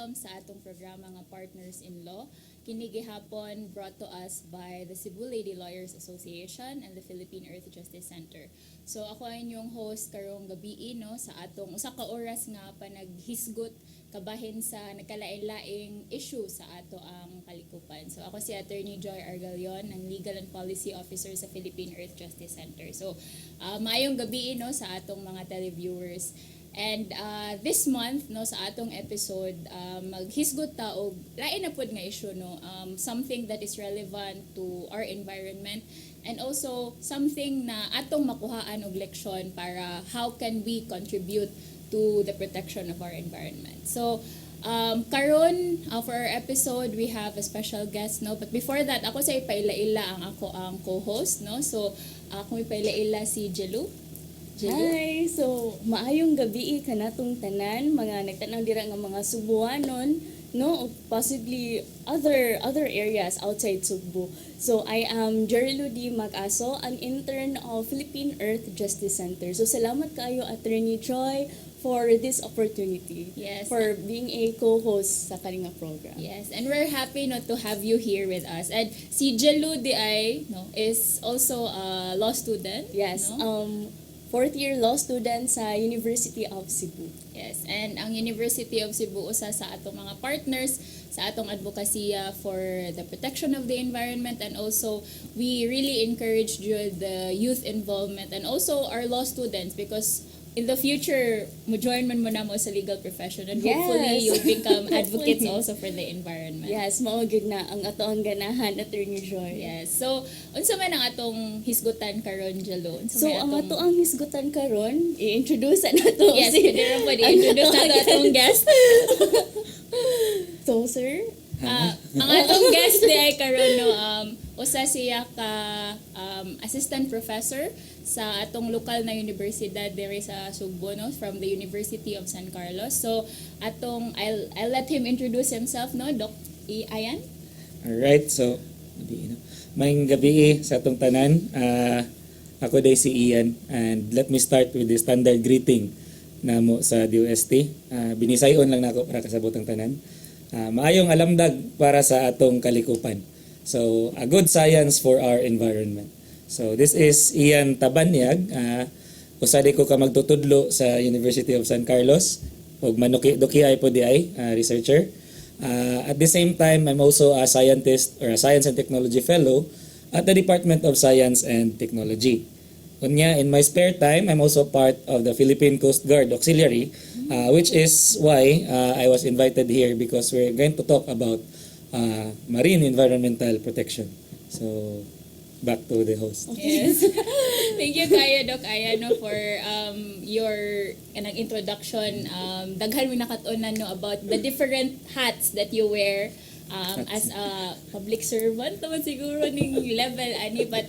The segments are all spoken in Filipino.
welcome sa atong programa nga Partners in Law. Kini gihapon brought to us by the Cebu Lady Lawyers Association and the Philippine Earth Justice Center. So ako ay inyong host karong gabi no sa atong usa ka oras nga panaghisgot kabahin sa nagkalain-laing issue sa ato ang kalikupan. So ako si Attorney Joy Argalion, ang Legal and Policy Officer sa Philippine Earth Justice Center. So maayong gabi no sa atong mga televiewers. And this month no sa atong episode maghisgot ta og lain na pud nga issue no, something that is relevant to our environment and also something na atong makuhaan og leksyon para how can we contribute to the protection of our environment. So karon for our episode we have a special guest no, but before that ako say paila-ila ang co-host no. So ako paila-ila si Jelu. Hi! So, maayong gabi kanatong tanan, mga nagtanaw dira nga mga Subuanon, no, or possibly other areas outside Cebu. So, I am Jerry Ludi Mag-aso, an intern of Philippine Earth Justice Center. So, salamat kayo, Attorney Joy, for this opportunity. Yes. For being a co-host sa kaninga program. Yes, and we're happy to have you here with us. And si Jelu di ay no is also a law student. Yes. No? Fourth year law student sa University of Cebu. Yes, and ang University of Cebu usa sa atong mga partners sa atong advokasya for the protection of the environment, and also we really encourage the youth involvement and also our law students because in the future mo join man mo na mo sa legal profession and hopefully Yes. you'll become advocates also for the environment. Yes, mao gyud na ang ato ang ganahan, Attorney Joy. Yes. So, unsa man ang atong hisgutan karon Jelo? So, ang ato ang hisgutan karon, i-introduce na to. Yes, pwede rin po i-introduce na atong guest. So, sir, Ang atong guest di ay karon no, usa siya ka assistant professor sa atong lokal na universidad diri sa Sugbo no, from the University of San Carlos. So atong I'll let him introduce himself no, Doc Ayan. Alright, so maayong gabi sa atong tanan. Ako day si Ian, and let me start with the standard greeting namo sa DOST. Binisayon lang nako para kasabot ang tanan. Maayong alamdag para sa atong kalikupan. So, a good science for our environment. So, this is Ian Tabanyag. Usadi ko ka magtutudlo sa University of San Carlos. Og manuki-duki ay po di ay researcher. At the same time, I'm also a scientist or a Science and Technology Fellow at the Department of Science and Technology. Unya, in my spare time, I'm also part of the Philippine Coast Guard Auxiliary, which is why I was invited here because we're going to talk about marine environmental protection. So, back to the host. Yes. Thank you kayo Doc Ayan no, for your introduction. Daghan mi nakatunan no about the different hats that you wear. As a public servant naman siguro ning level ani, but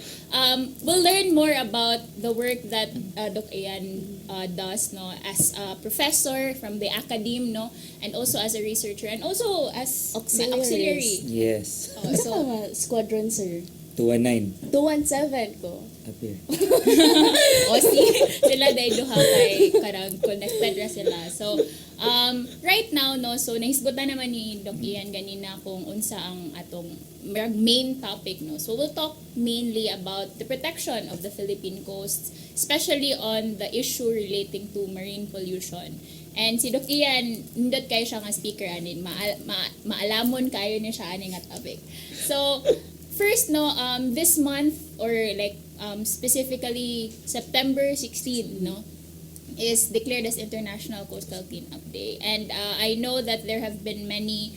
we'll learn more about the work that Doc Ayan does no as a professor from the academe no, and also as a researcher and also as auxiliary. Yes. Oh, so, so squadron, sir? 219. 217 ko. Up here. sila dahil duha kay karang connected ra sila. So right now no, so nahisgutan naman ni Doc Ian ganina kung unsa ang atong main topic no. So we'll talk mainly about the protection of the Philippine coasts, especially on the issue relating to marine pollution. And si Doc Ian, nindot kayo siya nga speaker anin, maalamon kayo ni siya aning nga topic. So first no, this month or like specifically September 16 no is declared as International Coastal Cleanup Day, and I know that there have been many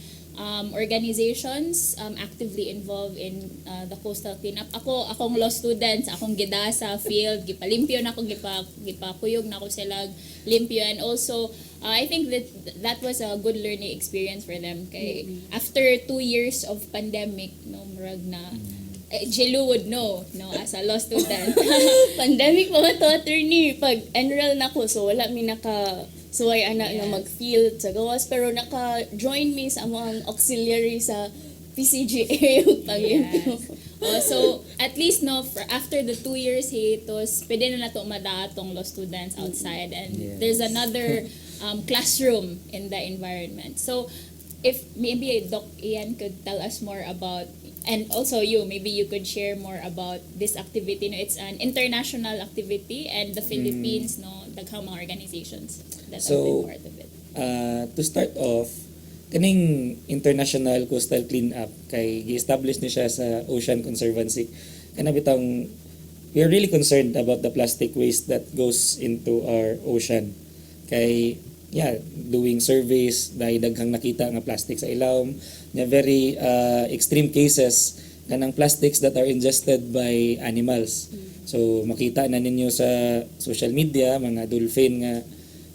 organizations actively involved in the coastal cleanup. Akong law students, akong gida sa field, gipalimpyo na ako, gipakuyog na ako sila limpyo, and also I think that was a good learning experience for them kay after 2 years of pandemic no, murag na Jelu would know no, as a law student. Pandemic mga to, attorney. Pag enroll na ko, so wala mi naka suway ana Yes. nga mag-field sa gawas, pero naka-join me sa among auxiliary sa PCGA yung pag-limpyo. So at least no, after the 2 years hiatus, pwede na nato madaatong law students outside, and Yes. there's another classroom in the environment. So if maybe Doc Ian could tell us more about, and also you, maybe you could share more about this activity. No, it's an international activity, and the Philippines, no, daghang mga organizations that have So, been part of it. To start off, kaning International Coastal Cleanup kay gi-establish ni siya sa Ocean Conservancy. Kana bitang we are really concerned about the plastic waste that goes into our ocean. Kay doing surveys dahil daghang nakita nga plastic sa ilawom, na very extreme cases kanang plastics that are ingested by animals. So makita na ninyo sa social media mga dolphin nga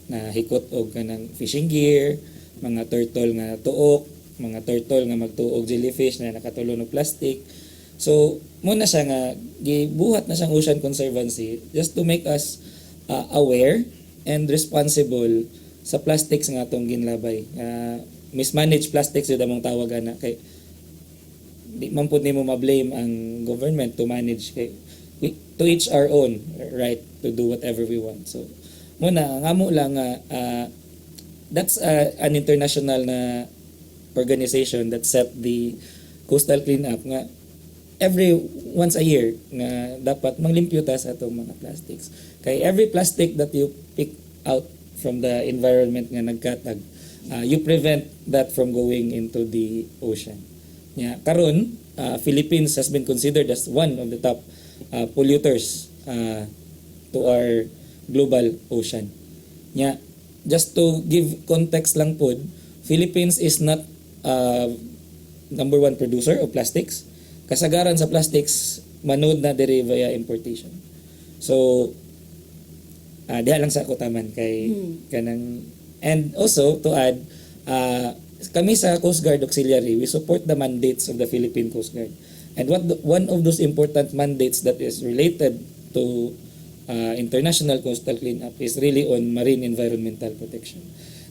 na hikot og kanang fishing gear, mga turtle nga tuok, mga turtle nga magtuog jellyfish na nakatulong og plastic. So muna siya nga gibuhat na siyang Ocean Conservancy just to make us aware and responsible sa plastics nga atong ginlabay. Mismanaged plastics yun among tawag ana kay di man pud nimo ma-blame ang government to manage kay to each our own right to do whatever we want. So muna ang amo lang that's an international na organization that set the coastal cleanup nga every once a year nga dapat manglimpyo ta sa atong mga plastics. Kay every plastic that you pick out from the environment nga nagkatag, you prevent that from going into the ocean. Karon, Philippines has been considered as one of the top polluters to our global ocean. Just to give context lang po, Philippines is not number one producer of plastics. Kasagaran sa plastics, manood na diri via importation. So, diha lang sa ako taman kay kanang, and also to add, kami sa Coast Guard Auxiliary, we support the mandates of the Philippine Coast Guard. And one of those important mandates that is related to international coastal cleanup is really on marine environmental protection.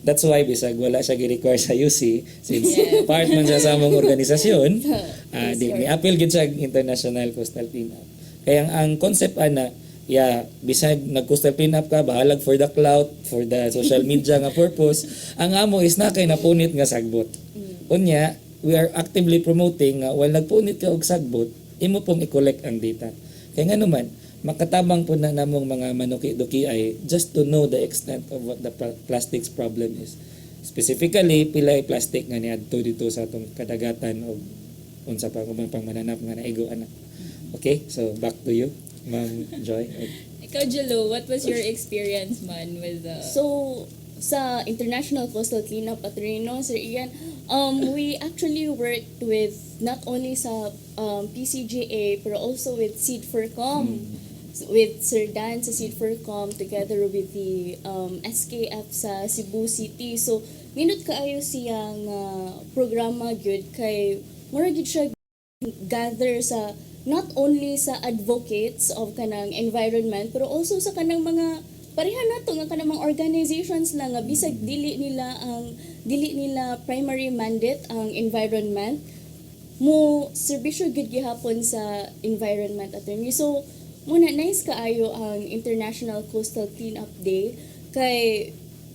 That's why bisag wala siya gi-require sa UC since part man siya sa among organisasyon, ni-appeal gid siya international coastal cleanup. Kaya ang concept ana, bisag nag-coastal cleanup ka, bahalag for the clout, for the social media nga purpose, ang amo is na kay napunit nga sagbot. Unya, we are actively promoting nga while nagpunit ka og sagbot, imo pong i-collect ang data. Kaya nga naman, makatabang po na namong mga manuki-duki ay just to know the extent of what the plastics problem is. Specifically, pilay plastic nga niadto dito sa atong kadagatan o unsa pa kumang pangmananap nga naigo ana. Okay, so back to you, Ma'am Joy. Ikaw, Jelo, what was your experience man with the... So, sa International Coastal Cleanup at Reno, Sir Ian, we actually worked with not only sa PCGA pero also with Seed4Com. With Sir Dan sa Seed4Com together with the SKF sa Cebu City. So, minut kaayo siyang programa gyud kay mura gyud siya gather sa not only sa advocates of kanang environment pero also sa kanang mga pareha nato nga kanang mga organizations lang nga bisag dili nila primary mandate ang environment mo serbisyo gid gihapon sa environment attorney. So muna nice kaayo ang International Coastal Cleanup Day kay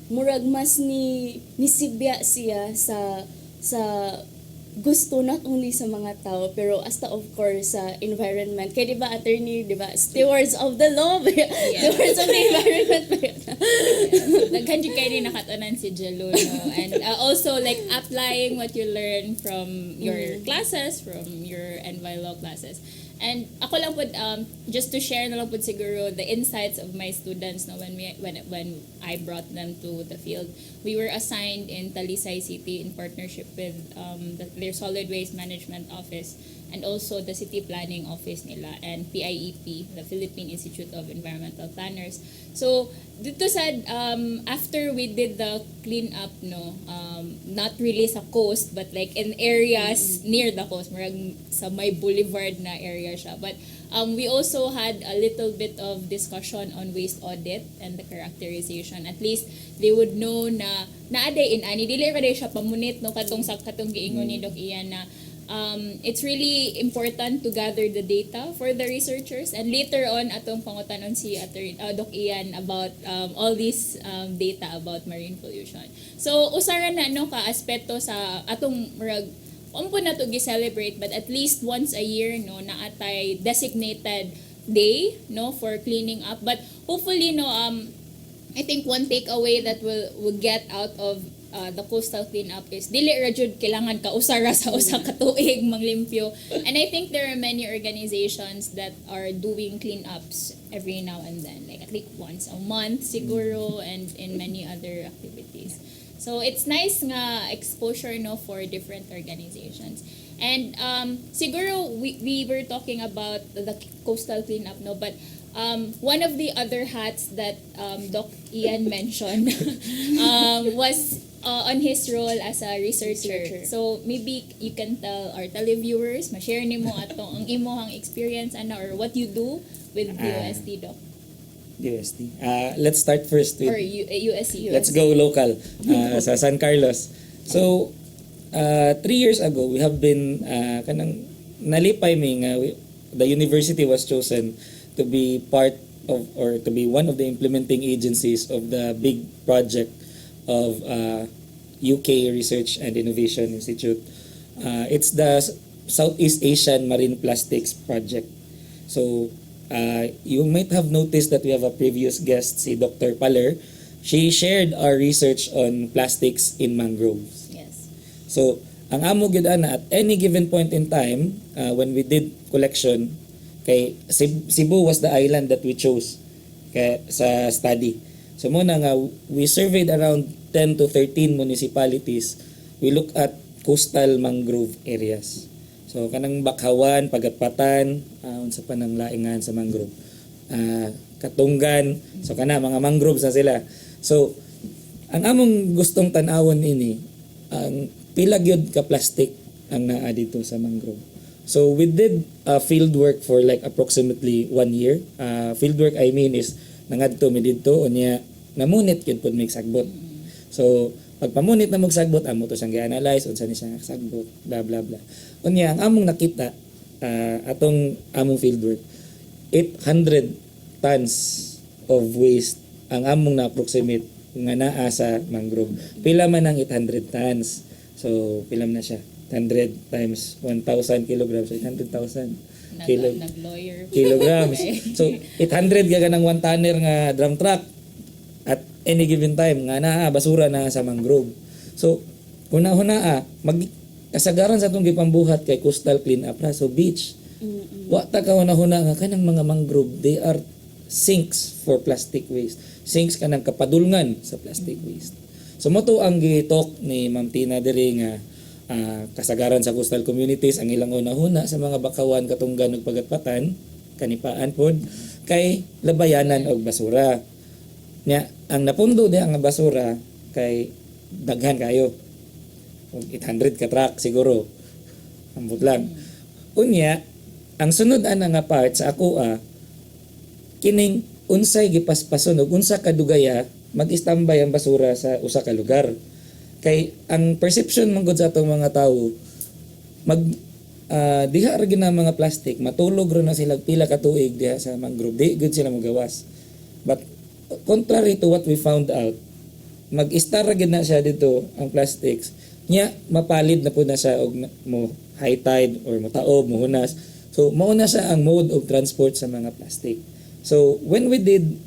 murag mas nisibya siya sa gusto not only sa mga tao pero hasta of course sa environment. Kaya diba attorney, diba stewards of the law, stewards of the environment. Daghan jud kay ni nakatanan si Jelo, no? And also like applying what you learn from your classes, from your envilo classes. And ako lang po, just to share na lang po siguro the insights of my students, no, when I brought them to the field. We were assigned in Talisay City in partnership with their Solid Waste Management Office and also the City Planning Office nila and PIEP, the Philippine Institute of Environmental Planners. So dito sa after we did the cleanup, no, not really sa coast but like in areas near the coast, marag sa may boulevard na area siya. But we also had a little bit of discussion on waste audit and the characterization. At least they would know na naaday in ani dili ra day siya pamunit, no, katong giingon ni Doc Ian na it's really important to gather the data for the researchers, and later on atong pangutanon si Doc Ian about all these data about marine pollution. So usaran na no ka aspeto sa atong murag umpo na to gi-celebrate, but at least once a year no naatay designated day no for cleaning up. But hopefully no I think one takeaway that we'll get out of the coastal cleanup is dili ra jud kailangan ka usara sa usa ka tuig manglimpyo. And I think there are many organizations that are doing cleanups every now and then, like at least once a month siguro, and in many other activities. So it's nice nga exposure no for different organizations. And siguro we were talking about the coastal cleanup no, but one of the other hats that Doc Ian mentioned was on his role as a researcher. So maybe you can tell our televiewers, ma-share nimo atong ang imong experience ano or what you do with UST, Doc. UST. Let's start first with Or USC. let's go local sa San Carlos. So 3 years ago we have been kanang nalipay mi nga the university was chosen to be part of or to be one of the implementing agencies of the big project of UK Research and Innovation Institute. It's the Southeast Asian Marine Plastics Project. So you might have noticed that we have a previous guest, si Dr. Paler. She shared our research on plastics in mangroves. Yes. So ang amo gyud ana at any given point in time when we did collection kay Cebu was the island that we chose kay sa study. So muna nga we surveyed around 10 to 13 municipalities. We look at coastal mangrove areas. So kanang Bakhawan, Pagatpatan, unsa pa nang laingan sa mangrove. Katunggan, so kana mga mangroves na sila. So ang among gustong tan-awon ini ang pila gyud ka plastic ang naa dito sa mangrove. So we did field work for like approximately 1 year. Field work I mean is nangadto mi didto unya namunit gyud pud mig sagbot. So pagpamunit na mag sagbot amo to siyang gi-analyze unsa ni siya sagbot bla bla bla. Unya ang among nakita atong among field work 800 tons of waste ang among na-approximate nga naa sa mangrove. Pila man ang 800 tons. So pila man na siya 100 times 1,000 kilograms, 800,000 Nag-lawyer. kilograms. So 800 gaga ng 1 tonner nga drum truck at any given time nga naa basura na sa mangrove. So una-una kasagaran sa atong gipambuhat kay coastal cleanup na so beach. Wa ta ka una-una nga kanang mga mangrove they are sinks for plastic waste. Sinks kanang kapadulngan sa plastic waste. So mo to ang gi-talk ni Ma'am Tina diri nga kasagaran sa coastal communities ang ilang una-una sa mga Bakawan, Katunggan ug Pagatpatan kanipaan pod kay labayanan og basura. Nya ang napundo diha nga basura kay daghan kayo. 800 ka truck siguro. Ambot lang. Unya ang sunod ana nga part sa ako kining unsay gipaspason ug unsa ka dugaya mag-istambay ang basura sa usa ka lugar. Kay ang perception man gud sa atong mga tawo diha ra gyud na mga plastic matulog ra na sila pila ka tuig diha sa mangrove di gud sila mogawas. But contrary to what we found out mag-istar ra gyud na siya dito ang plastics nya mapalid na pud na siya og mo high tide or mo taob mo hunas. So mao na siya ang mode of transport sa mga plastic. So when we did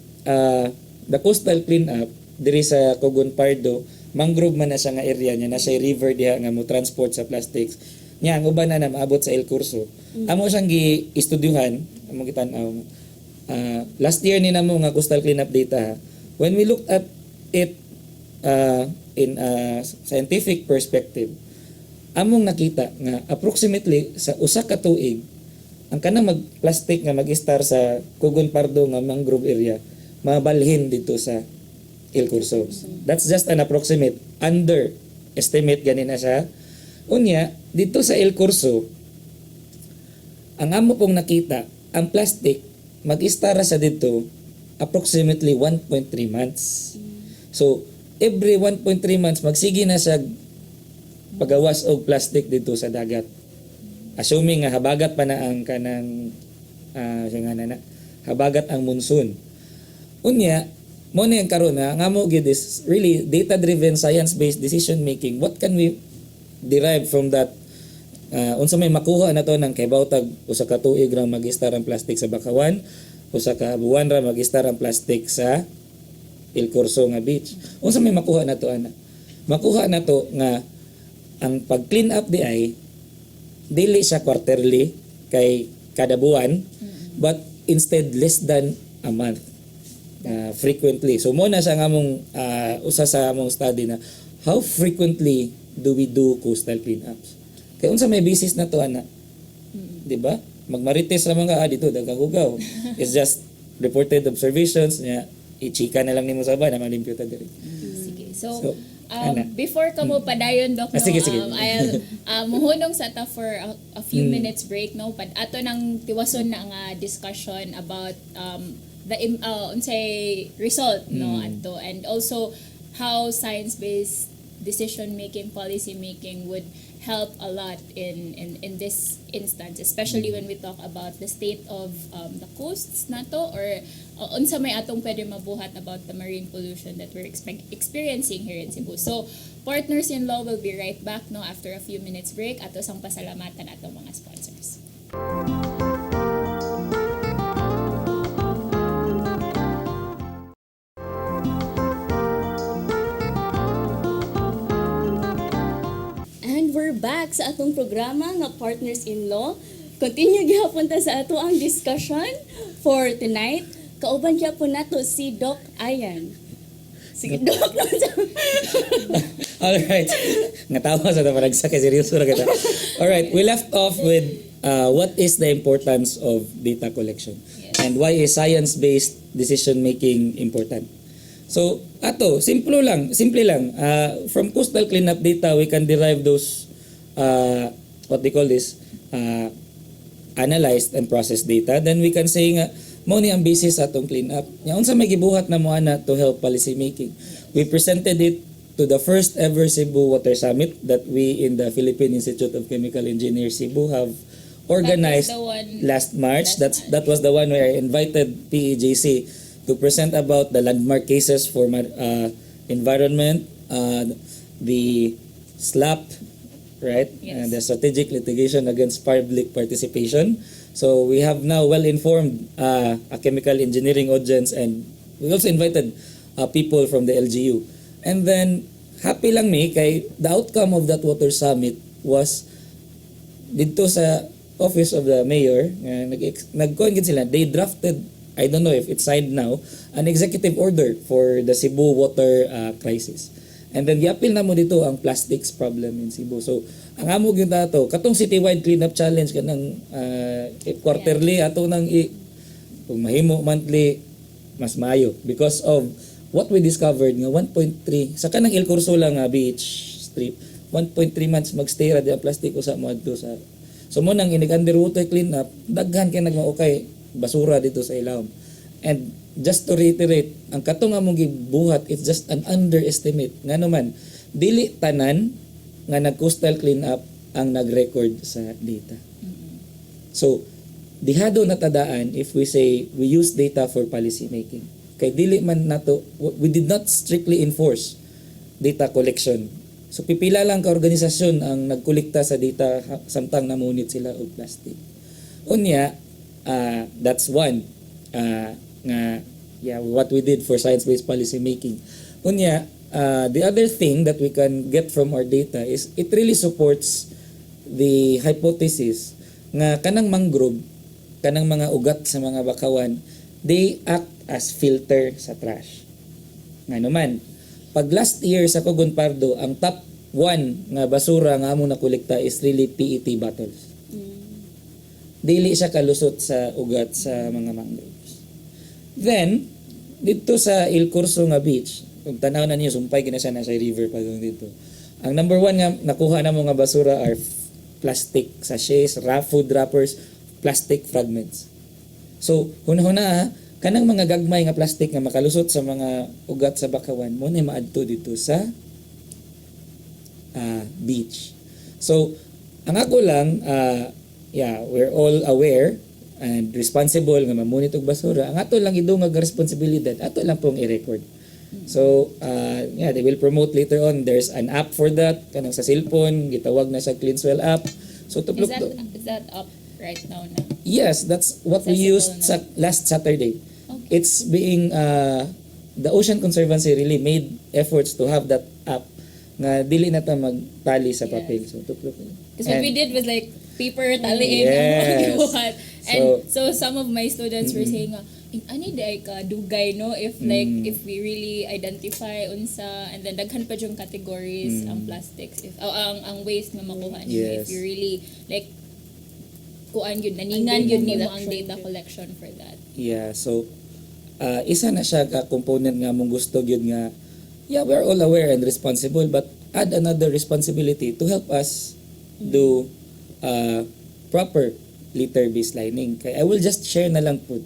the coastal cleanup diri sa Cogon Pardo mangrove man na siya nga area niya na siya river diha nga mo transport sa plastics nya ang uban na maabot sa El Curso. Amo siyang gi-istudyuhan amo gitan-aw last year ni namo nga coastal cleanup data when we looked at it in a scientific perspective among nakita nga approximately sa usa ka tuig ang kanang mag-plastic nga mag-star sa Cogon Pardo nga mangrove area mabalhin dito sa El Curso. That's just an approximate. Underestimate gani na siya. Unya, dito sa El Curso, ang amo pong nakita, ang plastic, mag-istara sa dito approximately 1.3 months. So, every 1.3 months, magsige na siya pagawas og plastic dito sa dagat. assuming nga habagat pa na ang kanang siya nga na habagat ang monsoon. Unya, mo na yung karon na nga mo gid is really data-driven, science-based decision making. What can we derive from that? Unsa may makuha na to ng kaybawtag usa ka tuig ra mag-istar ang plastic sa Bakawan, usa ka buwan ra mag-istar ang plastic sa El Corso nga beach. Unsa may makuha na to ana? Makuha na to nga ang pag-clean up di ay dili siya quarterly kay kada buwan, but instead less than a month. Frequently. So mo na siya nga mong usa sa among study na how frequently do we do coastal cleanups. Kay unsa may basis na to ana? Di ba? Magmarites ra mga dito daghang hugaw. It's just reported observations niya i-chika na lang nimo sa ba na malimpyo ta diri. Sige. So, So, ana. before ka mo padayon, Doc, no, Sige, sige. I'll muhunong sa ta for a few minutes break, no? Ato nang tiwason na nga discussion about the unsay result, no, ato, and also how science-based decision making, policy making would help a lot in this instance, especially when we talk about the state of the coasts nato, or unsa may atong pwede mabuhat about the marine pollution that we're experiencing here in Cebu. So, Partners in Law will be right back, no, after a few minutes break. Ato sang pasalamatan atong mga sponsors. And we're back sa atong programa nga Partners in Law. Continue gyapon ta sa ato ang discussion for tonight. Kauban gyapon nato si Doc Ayan. Sige, Doc. Alright. Natawa sa parang sa seryoso ra kita. Alright, we left off with what is the importance of data collection and why is science-based decision making important. So, simple lang. From coastal cleanup data, we can derive those what they call this analyzed and processed data. Then we can say nga mao ni ang basis sa atong cleanup. Nya unsa may gibuhat na mo ana to help policy making. We presented it to the first ever Cebu Water Summit that we in the Philippine Institute of Chemical Engineers Cebu have organized That was the one last March. last That was the one where I invited PEJC to present about the landmark cases for environment, the SLAP, right? Yes. And the strategic litigation against public participation. So we have now well-informed a chemical engineering audience, and we also invited people from the LGU. And then, happy lang me kay the outcome of that water summit was dito sa office of the mayor, nagkuhan gid sila, they drafted, I don't know if it's signed now, an executive order for the Cebu water crisis. And then giapil na mo dito ang plastics problem in Cebu. So ang amo gyud dato katong citywide cleanup challenge kanang quarterly ato nang kung mahimo monthly mas maayo because of what we discovered nga 1.3 sa kanang El Corso lang nga beach strip 1.3 months magstay ra di ang plastic usa mo adto sa so mo nang inig underwater cleanup daghan kay nagmaukay basura dito sa ilawom. And just to reiterate, ang katong among gibuhat, it's just an underestimate. Nga naman, dili tanan nga nag-coastal cleanup ang nag-record sa data. So, dihado natadaan if we say we use data for policy making. Kay dili man nato, we did not strictly enforce data collection. So, pipila lang ka organisasyon ang nagkolekta sa data samtang namunit sila og plastic. Unya, that's one. What we did for science-based policy making. Unya, the other thing that we can get from our data is it really supports the hypothesis nga kanang mangrove, kanang mga ugat sa mga bakawan, they act as filter sa trash. Nga naman, pag last year sa Cogon Pardo, ang top 1 nga basura nga among nakolekta is really PET bottles. Dili siya kalusot sa ugat sa mga mangroves. Then, dito sa El Corso nga beach, kung tanaw na niyo, sumpay kina siya nasa river pa dito. Ang number 1 nga nakuha na mga basura are plastic sachets, food wrappers, plastic fragments. So, huna-huna kanang mga gagmay nga plastic nga makalusot sa mga ugat sa bakawan, mo na maadto dito sa beach. So, ang ako lang, yeah, we're all aware and responsible nga mamunit og basura. Ang ato lang idungag nga responsibilidad, ato lang pong i-record. So, yeah, they will promote later on. There's an app for that, kanang sa cellphone, gitawag na sa Cleanswell app. So, Is that up right now na? yes, that's what we Accessible used na. sa last Saturday. Okay. It's being, the Ocean Conservancy really made efforts to have that app nga dili na ta magtali sa Yes. papel. So, tuplok. Because what we did was like paper taliin Yes. ang mga gibuhat. And So- so some of my students were saying nga, ani day ka dugay no if like if we really identify unsa and then daghan pa yung categories ang plastics if ang waste nga makuha niyo Yes. if you really like kuan yun naningan yun nimo ang collection. data collection for that. Yeah, so isa na siya ka component nga mong gusto gyud nga yeah, we're all aware and responsible but add another responsibility to help us do proper litter baselining. Kaya I will just share na lang po.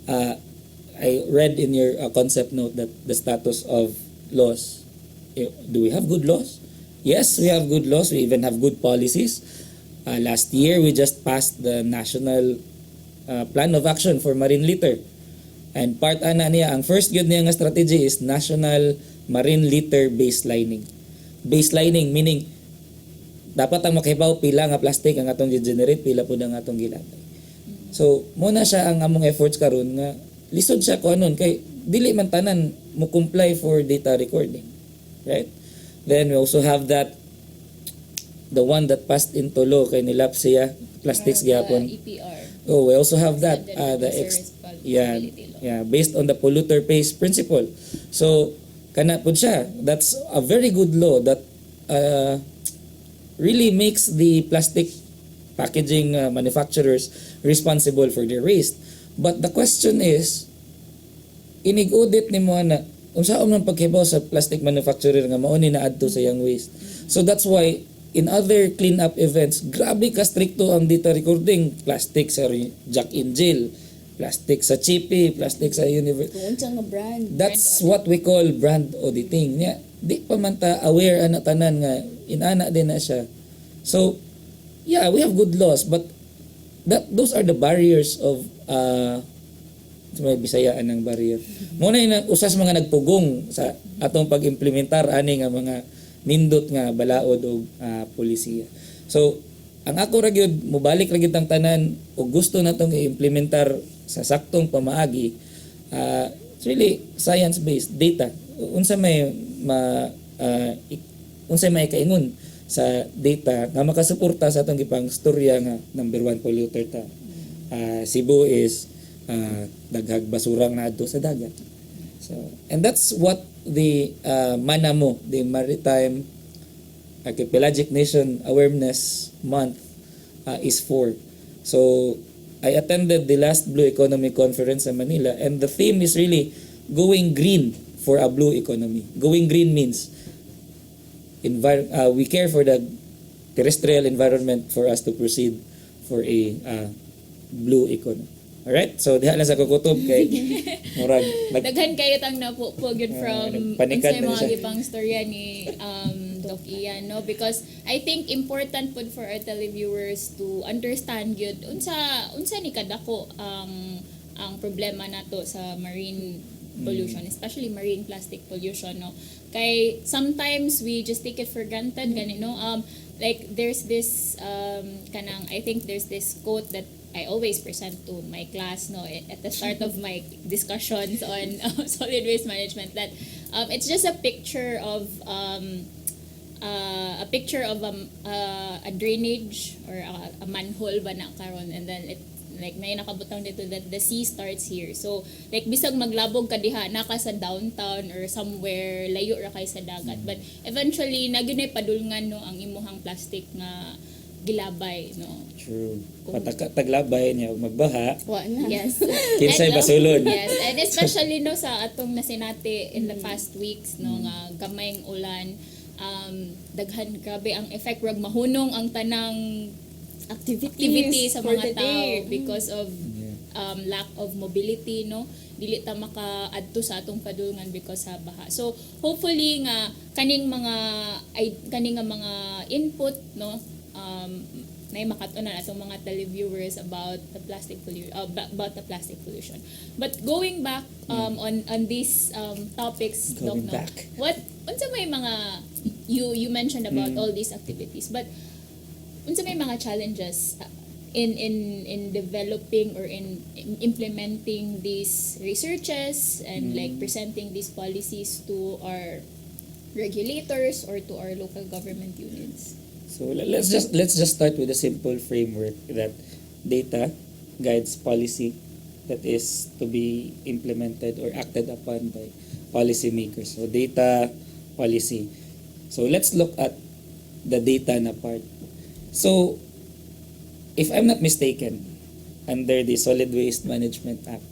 I read in your concept note that the status of laws. Do we have good laws? Yes, we have good laws. We even have good policies. Last year, we just passed the National Plan of Action for Marine Litter. And part ana niya, ang first yun niya nga strategy is National Marine Litter Baselining. Baselining meaning dapat ang makahibaw pila nga plastic ang atong generate pila pud ang atong gilatay. So mo na siya ang among efforts karon nga lisod siya ko anon kay dili man tanan mo comply for data recording. Right? Then we also have that the one that passed into law kay nilap siya plastics gyapon. EPR. Oh, we also have that Extended the Producer yeah, Responsibility Law. yeah, based on the polluter pays principle. So kana pud siya. That's a very good law that really makes the plastic packaging manufacturers responsible for their waste. But the question is, inig-audit ni mo na unsaon man paghibaw sa plastic manufacturer nga mao ni naadto sa yang waste. So that's why in other clean-up events, grabe ka stricto ang data recording. Plastic sa Jack in Jill, plastic sa Chippy, plastic sa Universal. Kung unsa nga brand. That's what we call brand auditing. Nya, di pa man ta aware ana tanan nga inana din na siya. So, yeah, we have good laws but those are the barriers of may Bisayaan ng barrier. Muna yung usas mga nagpugong sa atong pag-implementar ani nga mga nindot nga balaod o polisiya. So, ang ako ra gyud mobalik ra gyud ang tanan o gusto natong i-implementar sa saktong pamaagi. It's really science-based data. Unsa may unsa may kaingon sa data nga makasuporta sa atong gipang storya nga number 1 polluter ta. Cebu is daghag basurang naadto sa dagat. So, and that's what the MANAMO, the Maritime Archipelagic Nation Awareness Month is for. So, I attended the last Blue Economy Conference in Manila and the theme is really going green for a blue economy. Going green means we care for the terrestrial environment for us to proceed for a blue economy. Alright? So, diha lang sa kukutob kay murag Daghan kayo tang napupog yun from nagpanikad unsay na mga siya. gipang storya ni Doc Ian, no? Because I think important pud for our televiewers to understand yun unsa ni kadako ang problema nato sa marine pollution, especially marine plastic pollution, no? Kay sometimes we just take it for granted gani, no? Like there's this kanang I think there's this quote that I always present to my class, no, at the start of my discussions on solid waste management, that it's just a picture of a drainage or a manhole ba na karon, and then it like may nakabutang dito that the sea starts here. So like bisag maglabog ka diha naka sa downtown or somewhere layo ra kay sa dagat, but eventually nagyunay padulngan, no, ang imuhang plastic nga gilabay, no. True. Taglabay niya ug magbaha. Wa na. Yes. Kinsay And, basulod. Yes, and especially no sa atong nasinati in the past weeks, no, nga gamayng ulan, daghan grabe ang effect rag mahunong ang tanang activity sa for mga the tao day. because of lack of mobility, no. Dili ta makaadto sa atong padulngan because sa baha. So hopefully nga kaning mga input, no, na makatunan atong mga televiewers about the plastic pollution. But going back on these topics, Going Doc, no, back. what unsa may mga you mentioned about all these activities, but unsa may mga challenges in developing or in implementing these researches and like presenting these policies to our regulators or to our local government units? So let's just start with a simple framework that data guides policy that is to be implemented or acted upon by policymakers. So data, policy. So let's look at the data na part. So if I'm not mistaken, under the Solid Waste Management Act,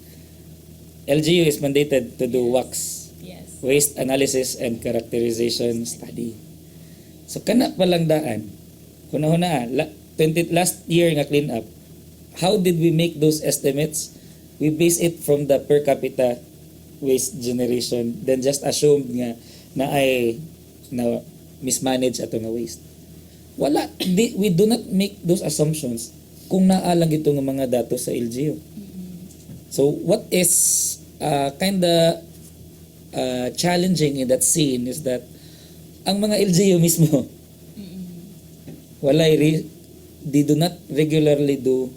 LGU is mandated to do WACS, Yes. Waste Analysis and Characterization Study. So kana palang daan, kunahuna, last year nga clean up, how did we make those estimates? We base it from the per capita waste generation, then just assumed nga na mismanage ato nga waste. We do not make those assumptions kung naalang ito ng mga datos sa LGU. So what is kinda challenging in that scene is that ang mga LGU mismo they do not regularly do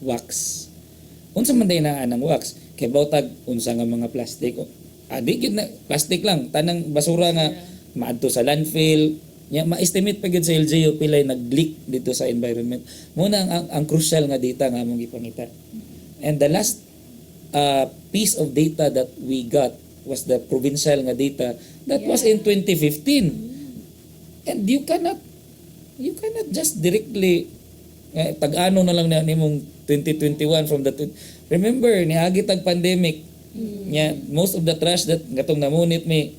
wax. Unsa man day naa ng wax kay bautag unsa nga mga plastic. Di gyud na plastic lang tanang basura nga maadto sa landfill. Nya ma-estimate pa gyud sa LGU pilay nag-leak dito sa environment. Muna ang crucial nga data nga among ipangita. And the last piece of data that we got was the provincial nga data that was in 2015. And you cannot just directly tag-ano na lang na nimong 2021 from the remember niagi tag pandemic. Nya most of the trash that gatong namunit mi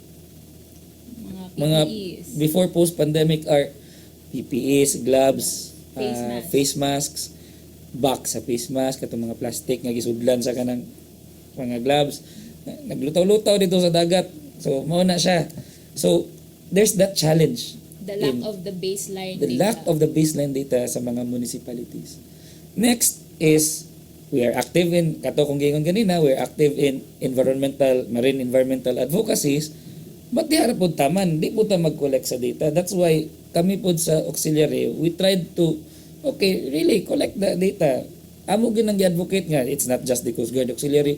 mga PPEs. before post-pandemic are PPEs, gloves, Face masks. face masks, box sa face mask, katong mga plastic nga gisudlan sa kanang mga gloves. Naglutaw-lutaw dito sa dagat. So, mao na siya. So, there's that challenge. The lack of the baseline The data. lack of the baseline data sa mga municipalities. Next is, we are active in, kato kung gingon ganina, we are active in marine environmental advocacies. But di harap po taman, di po ta mag-collect sa data. That's why kami po sa auxiliary, we tried to, really collect the data. Amo ginang advocate nga, it's not just the Coast Guard Auxiliary.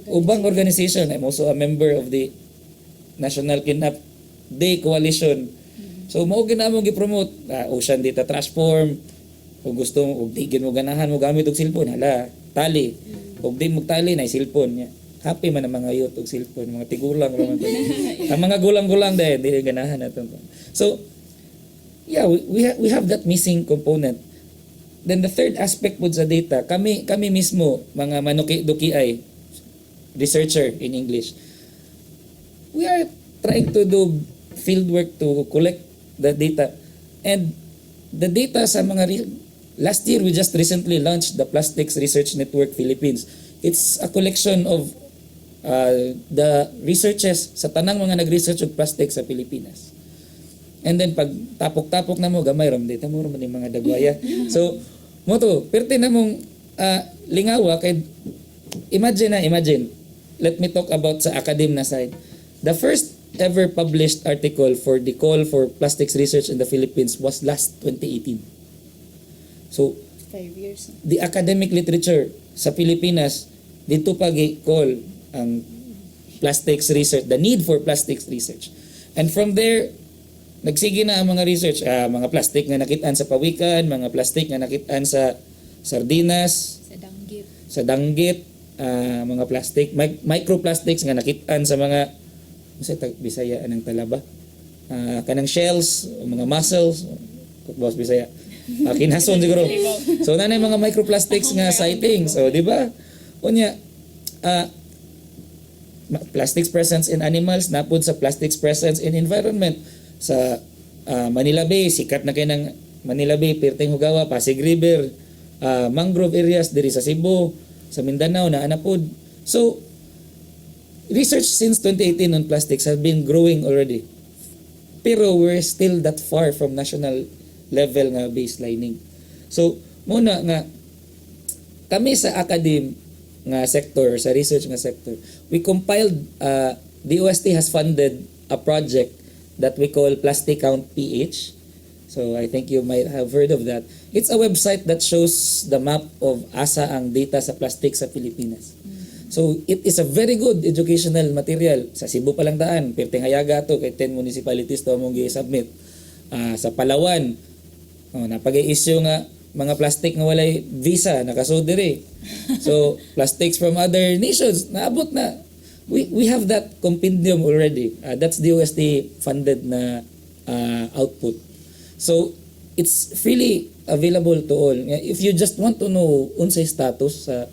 Ubang organization. I'm also a member of the National Cleanup Day Coalition. So mao ginamong gi-promote ocean data transform. Kung gusto mo, tigin mo ganahan mo gamit og cellphone, hala, tali. Ug di mo tali na cellphone niya. Happy man ang mga youth og cellphone, mga tigulang raman. Ang mga gulang-gulang dahil dili ganahan naton. So yeah, we have that missing component. Then the third aspect po sa data, kami mismo mga manuki-dukiay researcher in English. We are trying to do field work to collect the data. And the data sa mga last year we just recently launched the Plastics Research Network Philippines. It's a collection of the researches sa tanang mga nag-research og plastic sa Pilipinas. And then pag tapok-tapok na mo gamay ram data mo ram ni mga dagwaya. So mo to perti na mong lingawa kay imagine. Let me talk about sa academe na side. The first ever published article for the call for plastics research in the Philippines was last 2018. So 5 years. the academic literature sa Pilipinas dito pa gi-call ang plastics research, the need for plastics research. And from there, nagsige na ang mga research, mga plastic nga nakitaan sa pawikan, mga plastic nga nakitaan sa sardinas, sa danggit. mga plastic, microplastics nga nakitaan sa mga, Bisaya anang talaba, kanang shells, mga mussels, boss Bisaya, kinason siguro. So nanay mga microplastics nga sightings, so di ba? Unya, plastics presence in animals, napod sa plastics presence in environment. Sa Manila Bay, sikat na kayo ng Manila Bay, Perteng Hugawa, Pasig River, mangrove areas diri sa Cebu, sa Mindanao na anapod. So, research since 2018 on plastics has been growing already. Pero we're still that far from national level nga baselining. So muna nga kami sa academe nga sector, sa research nga sector, we compiled, the UST has funded a project that we call Plastic Count PH. So I think you might have heard of that. It's a website that shows the map of asa ang data sa plastic sa Pilipinas. So it is a very good educational material. Sa Cebu palang daan, perteng hayaga to kay 10 municipalities to among gi-submit. Sa Palawan, napag-i-issue nga mga plastic nga walay visa nakasud diri. So plastics from other nations naabot na. We have that compendium already. That's the UST funded na output. So it's freely available to all. If you just want to know unsay status sa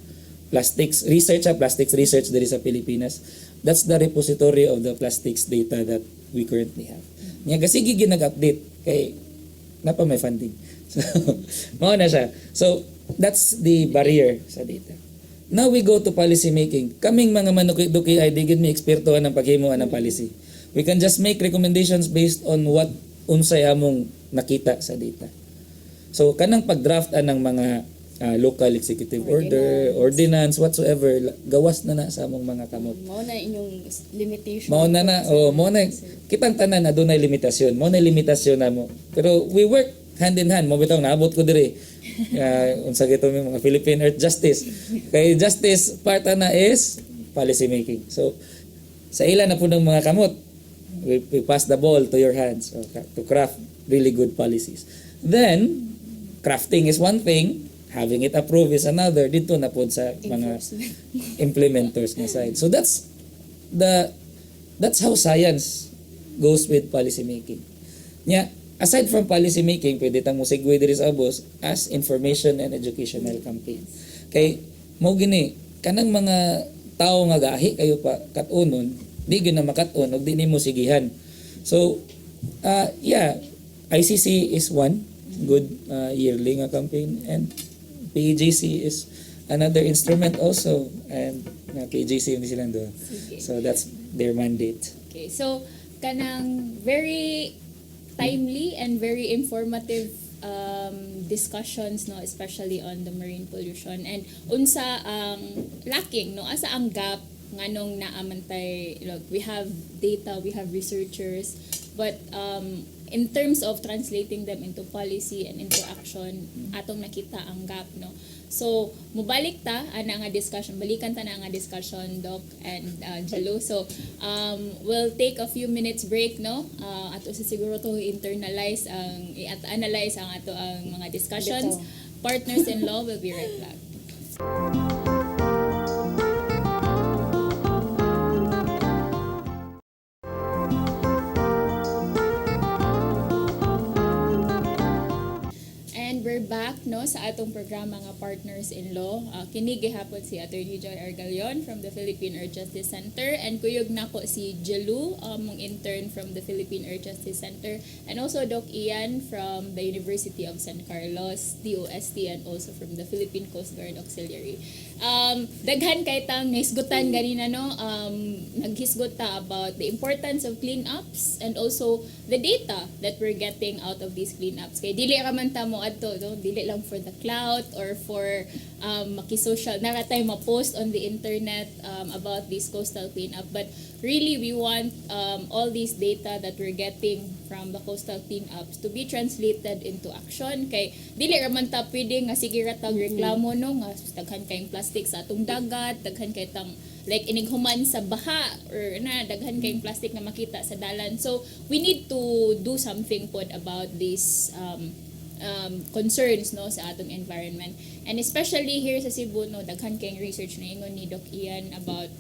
plastics research diri sa Pilipinas, that's the repository of the plastics data that we currently have. Nya gasigi ginag-update kay napa may funding. So mao na siya. So that's the barrier sa data. Now we go to policy making. Kaming mga manuki-duki ay di gid mi ekspertuhan ng paghimuan ng policy. We can just make recommendations based on what unsay among nakita sa data. So kanang pag-draft ng mga local executive order, ordinance, whatsoever, gawas na sa among mga kamot. Mao na inyong limitation. Mao na kitang tanan na dunay limitasyon. Mao na limitasyon namo. Pero we work hand in hand. Mo bitaw naabot ko diri. Unsa gito mi mga Philippine Earth Justice. Kay justice part na is policy making. So sa ila na po ng mga kamot, we pass the ball to your hands to craft really good policies. Then crafting is one thing, having it approved is another. Dito na po sa mga implementers na side. So that's how science goes with policy making. Aside from policy making, pwede tang mo segue diri sa abos as information and educational campaign. Kay mo gini kanang mga tao nga gahi kayo pa katunon, di gyud na makaton og di nimo sigihan. So ICC is one good yearly nga campaign, and PJC is another instrument also, and PJC yung silang doon. So that's their mandate. Okay, so kanang very timely and very informative discussions, no, especially on the marine pollution, and unsa ang lacking, no, asa ang gap nganong naamantay. Look, we have data, we have researchers, but in terms of translating them into policy and into action, atong nakita ang gap, no. So mubalik ta ana nga discussion, balikan ta na nga discussion, Doc and Jalo. So we'll take a few minutes break, no. Ato sa siguro to internalize ang i-analyze ang ato ang mga discussions. Partners in law will be right back. We're back, no, sa atong programa nga Partners in Law. Kini gihapon si Attorney Joy Argalion from the Philippine Earth Justice Center, and kuyog nako si Jelu, mong intern from the Philippine Earth Justice Center, and also Doc Ian from the University of San Carlos, DOST, and also from the Philippine Coast Guard Auxiliary. Daghan kay tang naisgutan ganina, no, naghisgot ta about the importance of cleanups and also the data that we're getting out of these cleanups. Kay dili ra man ta mo adto, no, dili lang for the clout or for maki-social naratay ma-post on the internet about this coastal cleanup, but really we want all these data that we're getting from the coastal cleanups to be translated into action. Kay dili ra man ta pwede nga sige ra tag reklamo, no, nga daghan kayong plastic sa atong dagat, daghan kay tang like inighuman sa baha, or na daghan kayong plastic na makita sa dalan. So we need to do something pod about these concerns, no, sa atong environment, and especially here sa Cebu, no, daghan kayong research na ingon ni Doc Ian about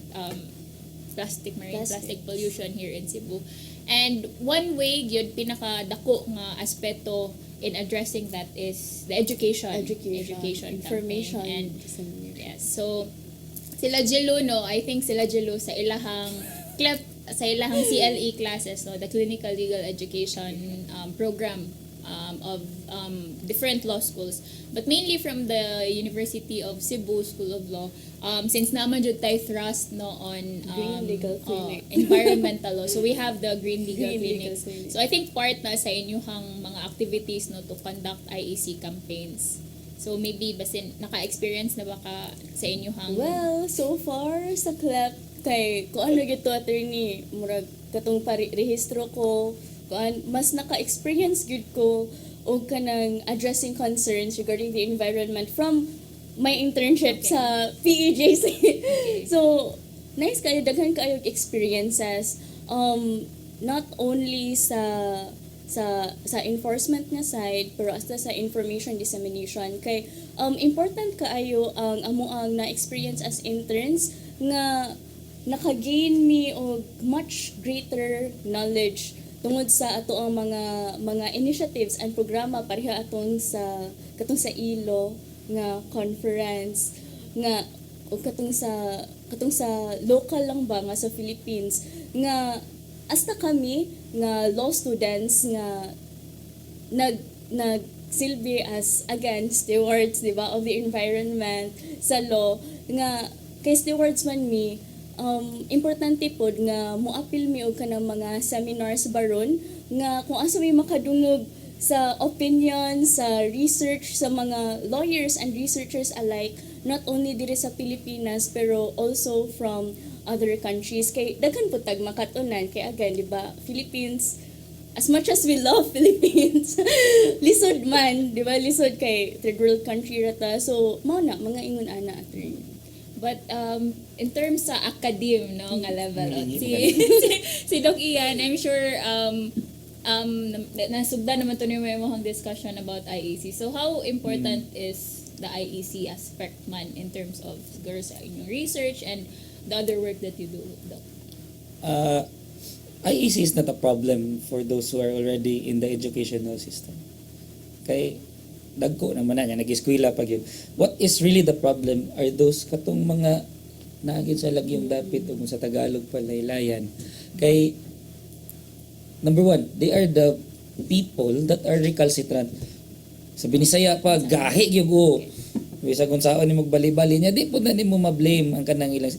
marine plastic pollution here in Cebu. And one way yun pinakadako nga aspeto in addressing that is the education information campaign. And yes, so sila Jelo, no, I think sila Jelo sa ilahang CLE classes, no, the Clinical Legal Education program of different law schools, but mainly from the University of Cebu School of Law. Since naman jud tayo thrust no on Green Legal Clinic. environmental law, so we have the Green Legal Green Legal Clinic. Clinic. So I think part na sa inyong mga activities no to conduct IEC campaigns. So maybe basin naka-experience na baka sa inyong Well, so far sa CLEP kay kung ano gito attorney murag katong rehistro ko kuan mas naka-experience gud ko og kanang addressing concerns regarding the environment from my internship Okay. sa PEJC. So nice kayo daghan kayo experiences not only sa enforcement nga side pero hasta sa information dissemination kay important kaayo ang amuang na experience as interns nga naka-gain me og much greater knowledge tungod sa ato ang mga initiatives and programa pareha atong sa ILO nga conference nga o katong sa local lang ba nga sa Philippines nga hasta kami nga law students nga nagsilbi as again stewards di ba of the environment sa law nga kay stewards man mi importante pod nga moapil mi og kanang mga seminars baron nga kung asa may makadungog sa opinion sa research sa mga lawyers and researchers alike not only diri sa Pilipinas pero also from other countries kay daghan pud tag makatunan kay again di ba Philippines as much as we love Philippines lisod man di ba lisod kay third world country rata so mao na mga ingon ana attorney. But in terms sa academe no nga level si Doc Ian, I'm sure nasugda naman to ni mo yung discussion about IEC. So how important is the IEC aspect man in terms of siguro sa inyong research and the other work that you do, Doc? IEC is not a problem for those who are already in the educational system. Kay dagko naman na nga nag-eskwela pag yun. What is really the problem are those katong mga naagid sa lagyong dapit o sa Tagalog palaylayan. Kay number one, they are the people that are recalcitrant. Sa Binisaya pa gahi gyud ko. Bisa kung saan ni magbali-bali niya, di po na nimo ma-blame ang kanang ilang.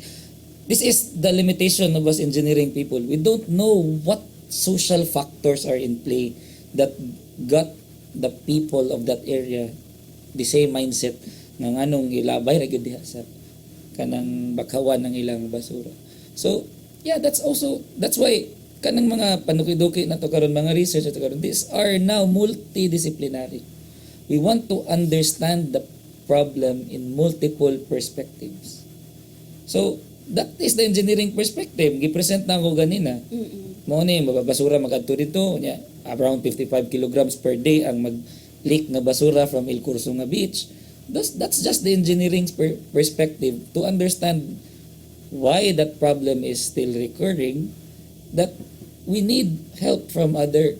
This is the limitation of us engineering people. We don't know what social factors are in play that got the people of that area the same mindset ng anong ilabay ra gyud diha sa kanang bakawan ng ilang basura. So, yeah, that's why kanang mga panukiduki na to karon mga research na to karon, these are now multidisciplinary. We want to understand the problem in multiple perspectives. So, that is the engineering perspective. Gipresent na ako ganina. Mao ni basura magadto dito nya around 55 kilograms per day ang mag-leak nga basura from El Curso nga beach. That's just the engineering perspective to understand why that problem is still recurring, that we need help from other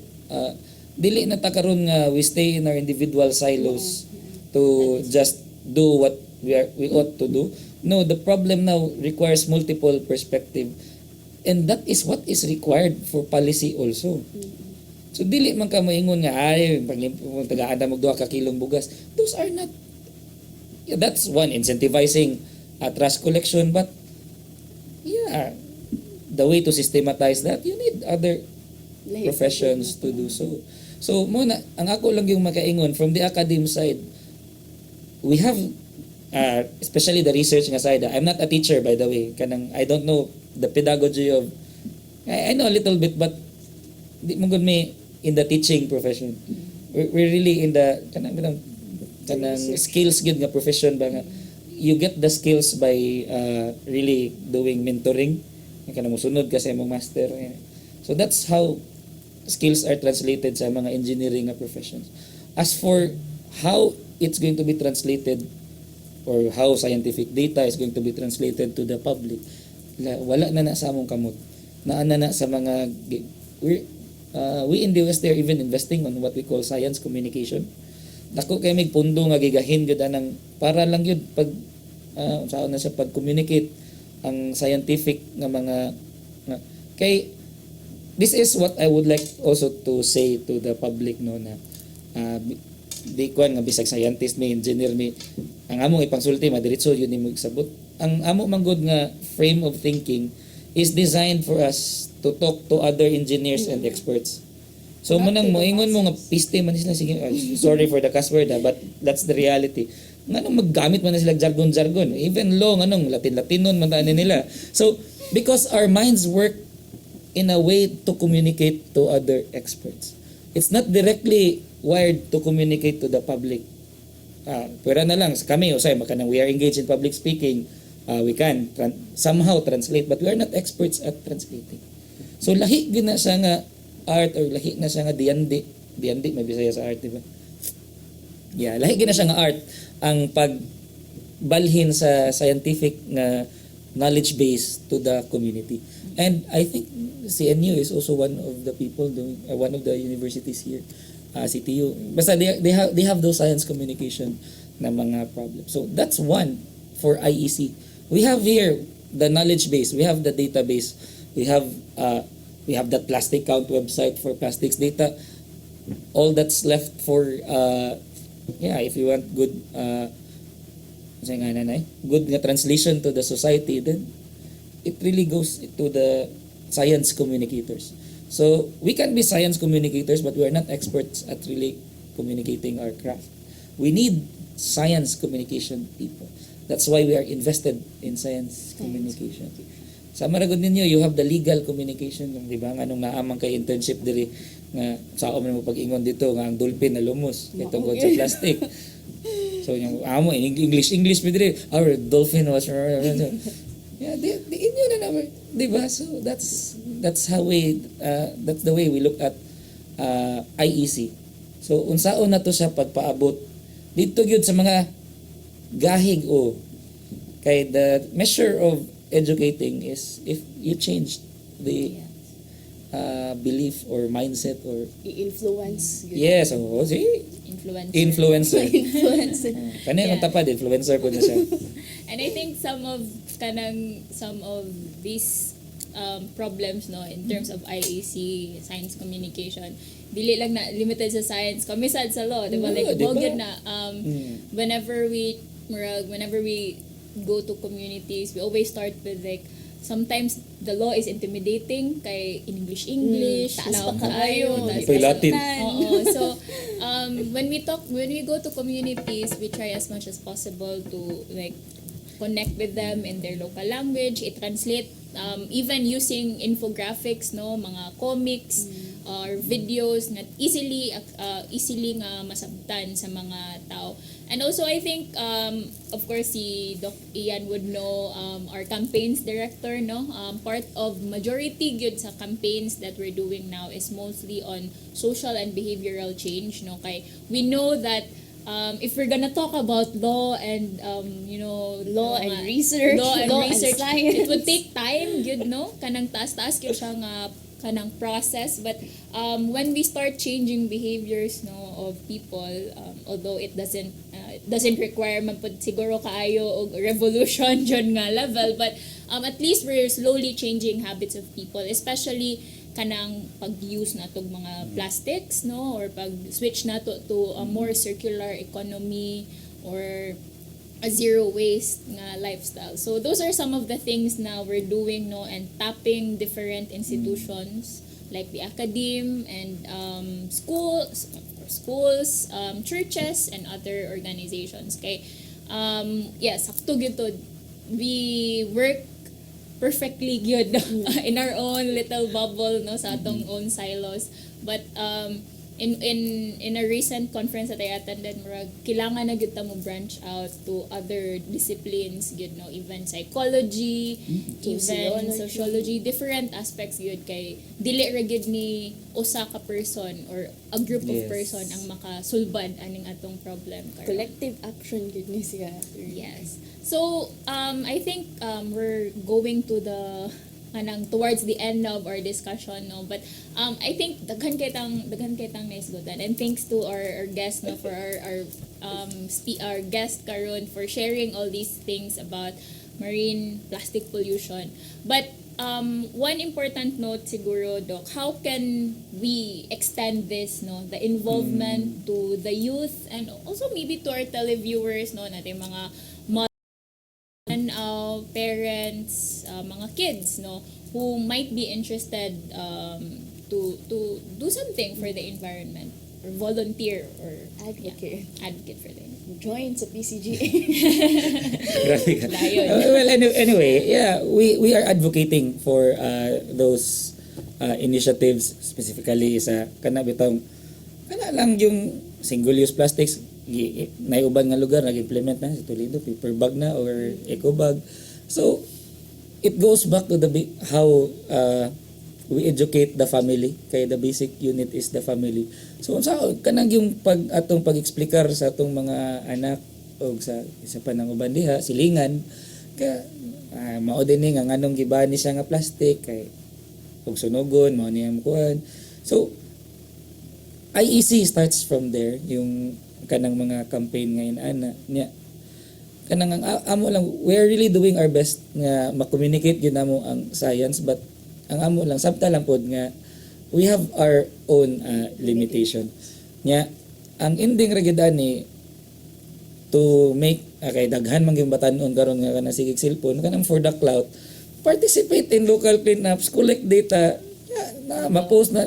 dili na ta karon nga we stay in our individual silos to just do what we ought to do. No, the problem now requires multiple perspective, and that is what is required for policy also. So dili man ka moingon nga ay tagaan mo duha ka kilong bugas. Those are not, yeah, that's one incentivizing trash collection, but yeah, the way to systematize that, you need other professions to do so. So muna ang ako lang yung makaingon from the academe side, we have especially the research nga side. I'm not a teacher, by the way. I don't know the pedagogy of, I know a little bit, but di mo gud me in the teaching profession. We're really in the kanang skills gud nga profession ba nga. You get the skills by really doing mentoring. Kanang musunod ka sa imong master. So that's how skills are translated sa mga engineering nga professions. As for how it's going to be translated or how scientific data is going to be translated to the public, wala na sa among kamot. Naana na sa mga we in the West, they're even investing on what we call science communication. Dako kay mig pundo nga gigahin gyud anang para lang gyud pag saan na sa pag-communicate ang scientific nga mga kay this is what I would like also to say to the public no na di kuan nga bisag scientist mi, engineer mi, ang among ipangsulti madiretso yun nimo isabot. Ang amo manggod nga frame of thinking is designed for us to talk to other engineers and experts. So manang moingon mo nga piste man sila sige, sorry for the cuss word but that's the reality. Nganong maggamit man na sila jargon even law nganong Latin-Latinon man taanin nila. So because our minds work in a way to communicate to other experts. It's not directly wired to communicate to the public. Pwera na lang kami usay makanang we are engaged in public speaking, we can somehow translate but we are not experts at translating. So lahi gyud na siya nga art or lahi na siya nga diyandi may Bisaya sa art, di ba? Yeah, lahi gyud na siya nga art ang pagbalhin sa scientific nga knowledge base to the community. And I think CNU is also one of the people doing one of the universities here, CTU. Basta they have those science communication na mga problems. So that's one for IEC. We have here the knowledge base, we have the database, we have that plastic count website for plastics data. All that's left for if you want good good nga translation to the society, then it really goes to the science communicators. So we can be science communicators but we are not experts at really communicating our craft. We need science communication people. That's why we are invested in science communication. Sa maragod ninyo, you have the legal communication, di ba? Nga nung naamang kay internship diri nga sao man mo pag-ingon dito nga ang dolphin na lumos kay tungkol sa plastic. So yung amo English diri, our dolphin was yeah, di inyo na naman, di ba? So that's how that's the way we look at IEC. So unsaon na to siya pagpaabot dito gyud sa mga gahig kay the measure of educating is if you change the belief or mindset or I-influence. yes, see, influencer. Influencer. Kani ang tapad influencer po na siya. And I think some of these problems no in terms of IAC science communication dili lang na limited sa science kami sad sa law diba like diba? good na whenever we go to communities we always start with like sometimes the law is intimidating kay in English Taas law pa kaayo, taas Ito'y pa- Latin. Oo. So when we go to communities we try as much as possible to like connect with them in their local language, i-translate even using infographics no mga comics or videos na easily nga masabtan sa mga tao. And also I think of course si Doc Ian would know our campaigns director no part of majority gyud sa campaigns that we're doing now is mostly on social and behavioral change no kay we know that if we're gonna talk about law and Law and research, law and science. it would take time gyud no kanang taas gyud siya nga kanang process but when we start changing behaviors no of people although it doesn't require man pud siguro kaayo og revolution dyan nga level but at least we're slowly changing habits of people especially kanang pag-use natong mga plastics no or pag-switch nato to a more circular economy or a zero waste nga lifestyle. So those are some of the things na we're doing no and tapping different institutions like the academe and schools, churches and other organizations. Kay yes, sakto gyud to. We work perfectly good in our own little bubble no sa atong own silos but in a recent conference that I attended murag kailangan na gyud ta mo branch out to other disciplines gyud no even psychology even sociology different aspects gyud kay dili ra gyud ni usa ka person or a group of Yes. person ang makasulbad aning atong problem karon. Collective action gud ni siya. Yes. So, I think we're going to the towards the end of our discussion no but I think daghan kay tang naisgutan and thanks to our guest no for our guest karon for sharing all these things about marine plastic pollution but one important note siguro, Doc, how can we extend this, no, the involvement to the youth and also maybe to our televiewers, no, natin mga parents, mga kids, no, who might be interested to do something for the environment or volunteer or Advocate. advocate for the environment. Join sa PCGA. Grabe ka. Layon. Well, anyway, yeah, we are advocating for those initiatives, specifically sa kana bitong kana lang yung single-use plastics naiuban nga lugar nag-implement na sa Toledo, paper bag na or eco bag. So it goes back to how we educate the family, kaya the basic unit is the family. So sa kanang yung atong pag-explikar sa atong mga anak o sa isa pa nang uban diha silingan kaya mao din nga nganong giban ni siya nga plastic kay og sunugon mao niya kuan. So IEC starts from there, yung kanang mga campaign ngayon ana niya kanang ang amo lang, we're really doing our best nga ma-communicate gyud namo ang science, but ang amo lang sabta lang pod nga we have our own limitation nya. Ang ending ra gyud ani to make kay daghan man gyud batan-on karon nga kana sigig cellphone kanang for the cloud, participate in local cleanups, collect data na ma-post na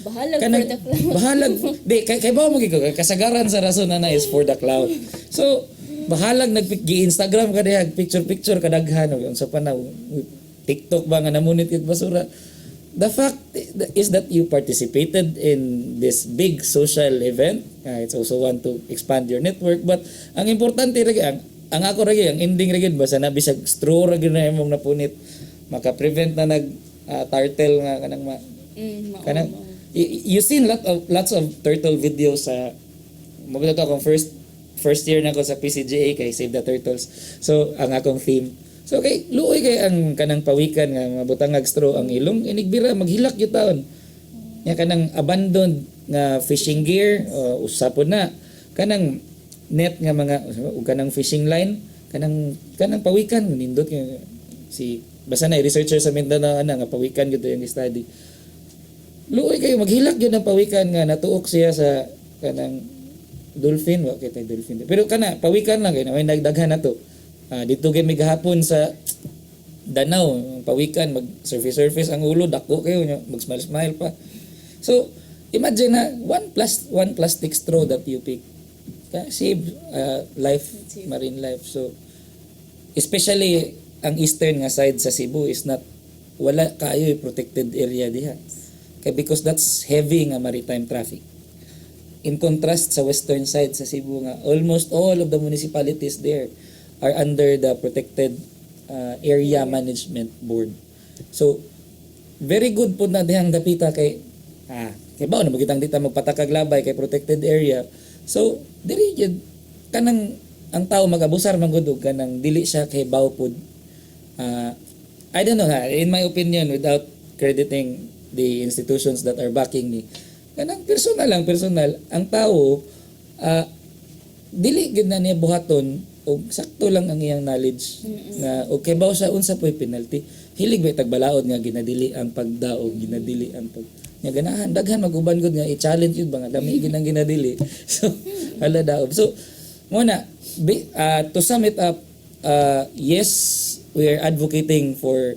Bahalag kanang for the cloud. bahalag di kay ba mo gyud kasagaran sa rason na is for the cloud. So bahalag Instagram ka diha picture kadaghan og sa panaw TikTok ba nga namunit kit basura. The fact is that you participated in this big social event. It's also want to expand your network, but ang importante ra ang ako ra ang ending ra gyud basta na bisag straw ra gyud na imong napunit maka-prevent na nag turtle nga kanang kanang you seen lots of turtle videos sa magto akong first year na ko sa PCGA kay Save the Turtles. So ang akong theme, so kay luoy kay ang kanang pawikan nga mabutangag straw ang ilong inigbira maghilak gyud taon. Nya kanang abandoned nga fishing gear usapon na kanang net nga mga ug kanang fishing line kanang pawikan nindot nga si basta na researcher sa Mindanao nga pawikan gyud yung study. Luoy kayo maghilak gyud ang pawikan nga natuok siya sa kanang dolphin wa kay dolphin pero kana pawikan lang kay may nagdaghan nato. Dito kay may gahapon sa Danau, pawikan mag surface ang ulo dako kayo mag smile pa. So imagine na one plastic straw that you pick save life, marine life. So especially ang eastern nga side sa Cebu is not wala kayo protected area diha kay because that's heavy nga maritime traffic. In contrast sa western side sa Cebu nga almost all of the municipalities there are under the protected area management board. So very good po na dihang dapita kay bao na magitang dita magpatakag labay kay protected area. So diri gyud kanang ang tao mag-abusar man gud kanang dili siya kay bao pod. I don't know in my opinion, without crediting the institutions that are backing me, kanang personal ang tao dili gyud na niya buhaton og sakto lang ang iyang knowledge na okay ba sa unsa poy penalty, hilig ba tagbalaod nga ginadili ang pagdaog, ginadili ang pag nga ganahan daghan maguban gud nga i-challenge yun ba nga dami ginang ginadili. So hala daob. So muna to sum it up, yes, we are advocating for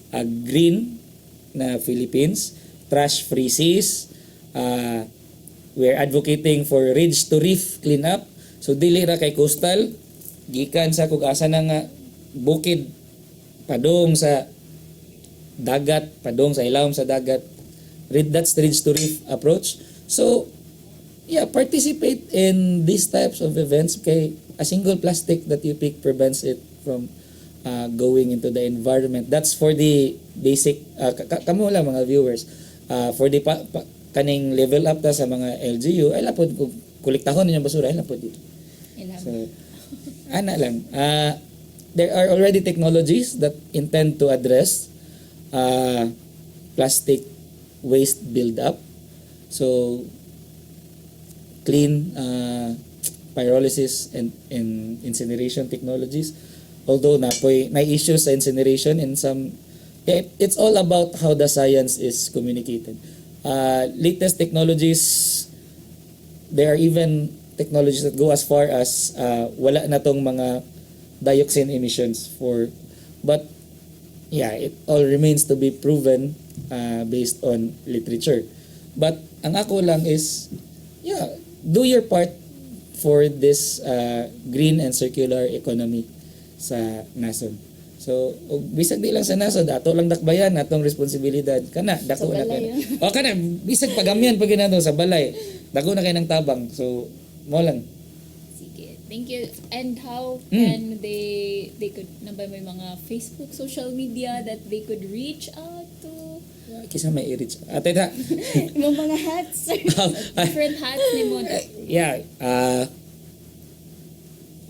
a green na Philippines, trash free seas. We are advocating for ridge to reef cleanup. So dili ra kay coastal gikan sa kung asa na nga bukid padong sa dagat, padong sa ilawom sa dagat. That's the ridge to reef approach. So yeah, participate in these types of events kay a single plastic that you pick prevents it from going into the environment. That's for the basic kamo lang mga viewers. For the kaning level up ta sa mga LGU ay lapod kung kolektahon ninyong basura ay lapod dito. So ana lang. There are already technologies that intend to address plastic waste build-up. So clean pyrolysis and incineration technologies. Although na issues sa incineration in some it's all about how the science is communicated. Latest technologies, there are even technologies that go as far as wala na tong mga dioxin emissions but yeah, it all remains to be proven based on literature. But ang ako lang is, yeah, do your part for this green and circular economy sa nasod. So, bisag di lang sa nasod, ato lang dakbayan atong responsibilidad. Kana, dako na balay, kana. O kana, bisag pagamyan pag ginato sa balay. Dako na kay ng tabang. So, mo lang. Sige. Thank you. And how can they could nabay may mga Facebook, social media that they could reach out to? Kisa may i-reach. Ate ta. Imong mga hats. Different hats ni mo. Yeah.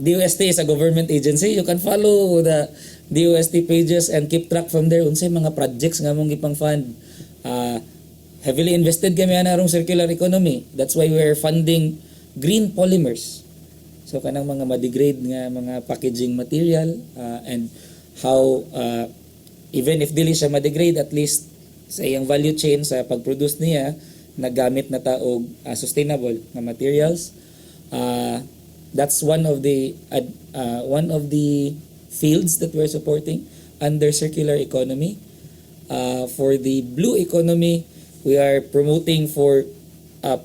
DOST is a government agency. You can follow the DOST pages and keep track from there unsay mga projects nga mong ipang fund. Heavily invested kami anarong circular economy. That's why we're funding green polymers. So kanang mga ma-degrade nga mga packaging material and how even if dili siya ma-degrade, at least sa iyang value chain sa pag-produce niya nagamit na ta og sustainable nga materials. That's one of the fields that we're supporting under circular economy. For the blue economy, we are promoting for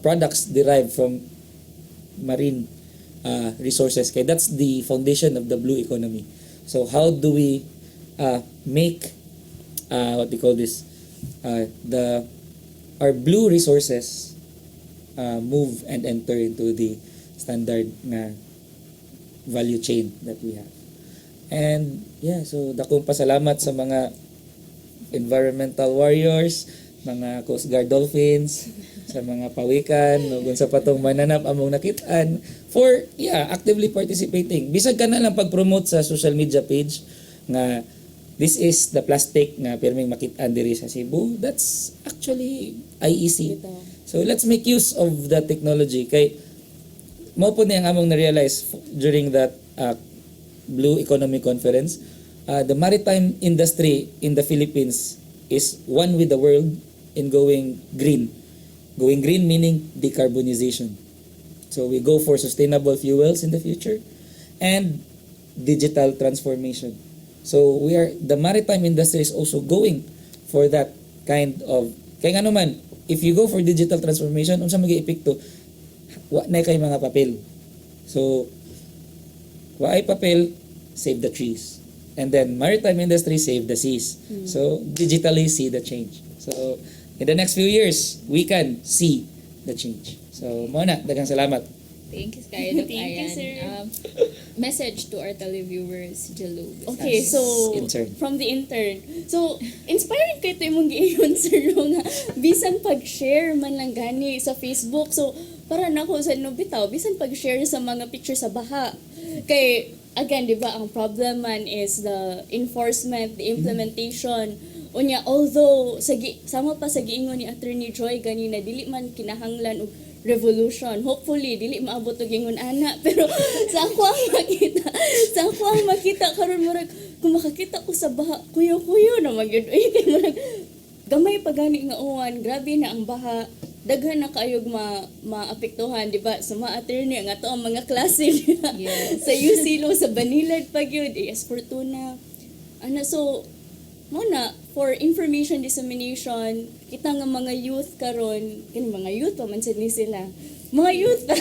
products derived from marine resources. Kaya that's the foundation of the blue economy. So how do we make what we call this our blue resources move and enter into the standard na value chain that we have. And yeah, so dakong pasalamat sa mga environmental warriors, mga Coast Guard dolphins, sa mga pawikan, ug sa patong mananap among nakitaan for actively participating. Bisag ka na lang pag-promote sa social media page nga this is the plastic na pirming makitaan diri sa Cebu. That's actually IEC. So let's make use of the technology kay mo po niyang among na-realize during that Blue Economy Conference. The maritime industry in the Philippines is one with the world in going green. Going green meaning decarbonization. So we go for sustainable fuels in the future and digital transformation. So the maritime industry is also going for that kind of, kaya nga naman, if you go for digital transformation, unsa mag-iepekto? Wa na kay mga papel. So, wa ay papel, save the trees. And then, maritime industry, save the seas. So, digitally see the change. So, in the next few years, we can see the change. So, muna, daghang salamat. Thank you, Sky. Look, Thank you, Ayan. sir. Message to our televiewers, Jalu. Okay, so Intern. from the intern. So, inspired kay ito imong giingon sir no, nga bisan pag-share man lang gani sa Facebook. So, para nako sa bitaw, bisan pag-share sa mga picture sa baha. Kay again, di ba, ang problem man is the enforcement, the implementation. Unya, although sama pa sa giingon ni Attorney Joy ganina dili man kinahanglan og revolution. Hopefully dili maabot og ingon ana, pero sa ako ang makita karon murag kung makakita ko sa baha, kuyo-kuyo na magyud kay murag gamay pa gani nga uwan, grabe na ang baha. Daghan na kaayog maapektuhan, di ba? Sa mga attorney, nga to ang mga klase niya. Yes. Sa UCLO, sa Banilad pa yun, AS Fortuna. So, muna, for information dissemination, kita nga mga youth karon, mga youth pa man ni sila. Mga youth pa.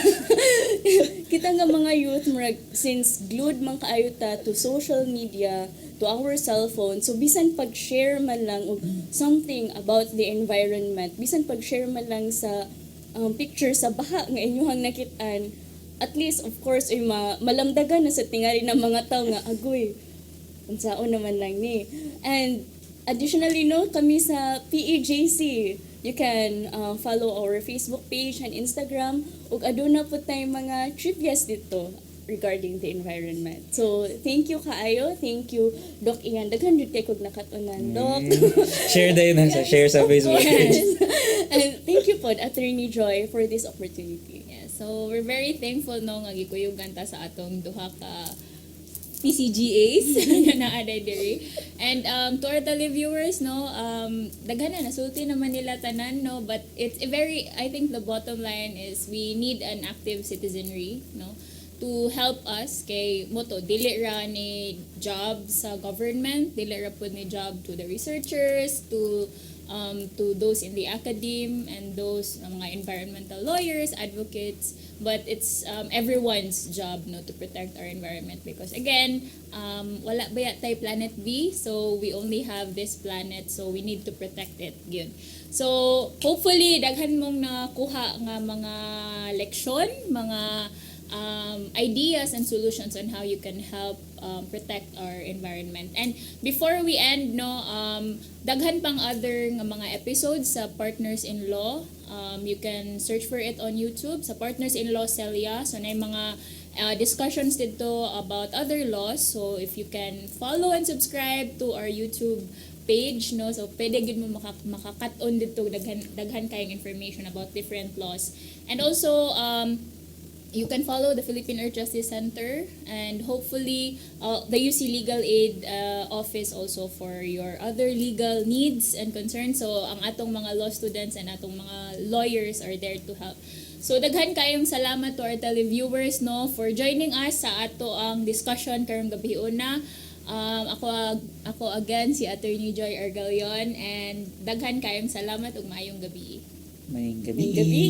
Kita nga mga youth, since glued man kaayo ta to social media, to our cell phone, so bisan pag-share man lang og something about the environment, bisan pag-share man lang sa picture sa baha nga inyong nakitaan, at least of course ay malamdagan na sa tingali ng mga tao nga agoy unsaon naman lang ni. And additionally kami sa PEJC, you can follow our Facebook page and Instagram, ug aduna po tayong mga trivias dito regarding the environment. So, thank you kaayo. Thank you, Doc Ian. Daghan jud kay kog nakatunan, Doc. Share din share sa Facebook page. And thank you po, Attorney Joy, for this opportunity. Yeah, so we're very thankful nga gikuyugan ta sa atong duha ka PCGAs na aday diri. And to our televiewers, no, daghan na nasulti naman nila tanan, no, but it's a very, I think the bottom line is we need an active citizenry, no, to help us kay moto dili ra ni job sa government, dili ra pud ni job to the researchers, to those in the academe and those mga environmental lawyers, advocates, but it's everyone's job, no, to protect our environment because again wala ba tay planet B, so we only have this planet, so we need to protect it good. So hopefully daghan mong nakuha nga mga leksyon, mga ideas and solutions on how you can help protect our environment. And before we end, no, daghan pang other nga mga episodes sa Partners in Law. You can search for it on YouTube sa Partners in Law Celia. So na mga discussions dito about other laws. So if you can follow and subscribe to our YouTube page, no, so pwede gid mo makakat-on dito daghan kayong information about different laws. And also you can follow the Philippine Earth Justice Center and hopefully the UC Legal Aid office also for your other legal needs and concerns. So ang atong mga law students and atong mga lawyers are there to help. So daghan kayong salamat to our televiewers, no, for joining us sa ato ang discussion karong gabi una. Ako again si Attorney Joy Argalion and daghan kayong salamat ug maayong gabi. Maayong gabi. Gabi.